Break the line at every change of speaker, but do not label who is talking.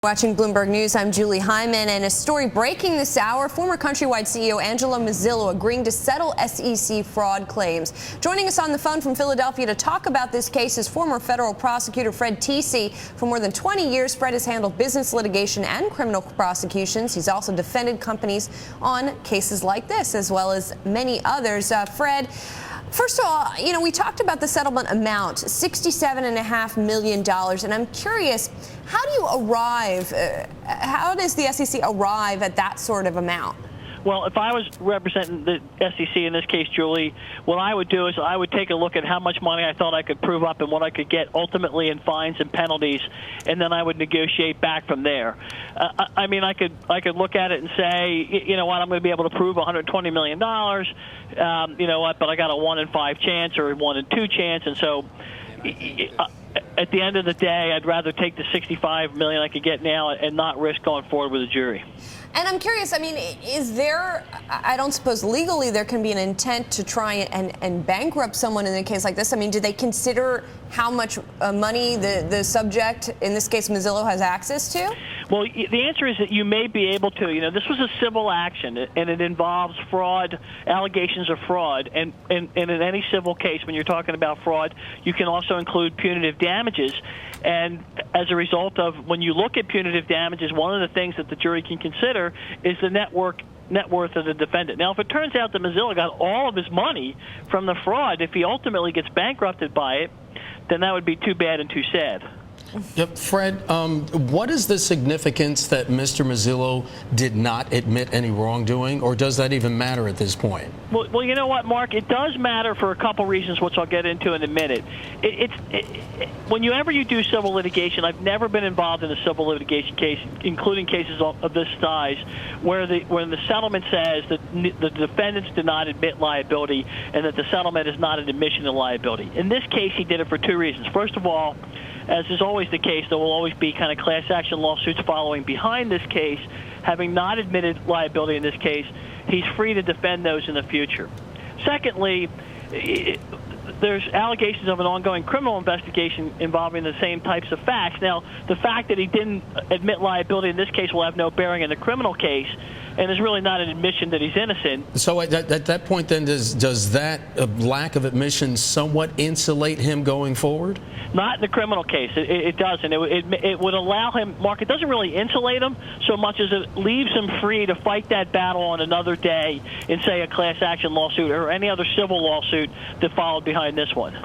Watching Bloomberg News, I'm Julie Hyman, and a story breaking this hour: former Countrywide CEO Angelo Mozilo agreeing to settle SEC fraud claims. Joining us on the phone from Philadelphia to talk about this case is former federal prosecutor Fred Tecce. For more than 20 years, Fred has handled business litigation and criminal prosecutions. He's also defended companies on cases like this, as well as many others. Fred, first of all, we talked about the settlement amount, $67.5 million, and I'm curious, how does the SEC arrive at that sort of amount?
Well, if I was representing the SEC in this case, Julie, what I would do is I would take a look at how much money I thought I could prove up and what I could get ultimately in fines and penalties, and then I would negotiate back from there. I could look at it and say, you know what, I'm going to be able to prove $120 million. You know what, but I got a 1 in 5 chance or a 1 in 2 chance, and so at the end of the day, I'd rather take the $65 million I could get now and not risk going forward with a jury.
And I'm curious, is there, I don't suppose legally there can be an intent to try and bankrupt someone in a case like this? Do they consider how much money the subject, in this case Mozilo, has access to?
Well, the answer is that you may be able to. This was a civil action, and it involves fraud, allegations of fraud. And in any civil case, when you're talking about fraud, you can also include punitive damages. And as a result of, when you look at punitive damages, one of the things that the jury can consider is the net worth of the defendant. Now, if it turns out that Mozilo got all of his money from the fraud, if he ultimately gets bankrupted by it, then that would be too bad and too sad.
Yep. Fred, what is the significance that Mr. Mozilo did not admit any wrongdoing, or does that even matter at this point?
Well, you know what, Mark? It does matter for a couple reasons, which I'll get into in a minute. Whenever you do civil litigation, I've never been involved in a civil litigation case, including cases of this size, where the settlement says that the defendants did not admit liability and that the settlement is not an admission of liability. In this case, he did it for 2 reasons. First of all, as is always the case, there will always be kind of class action lawsuits following behind this case. Having not admitted liability in this case, he's free to defend those in the future. Secondly, there's allegations of an ongoing criminal investigation involving the same types of facts. Now, the fact that he didn't admit liability in this case will have no bearing in the criminal case, and is really not an admission that he's innocent.
So at that point, then, does that lack of admission somewhat insulate him going forward?
Not in the criminal case. It doesn't. It would allow him, Mark, it doesn't really insulate him so much as it leaves him free to fight that battle on another day in, say, a class action lawsuit or any other civil lawsuit that followed behind this one.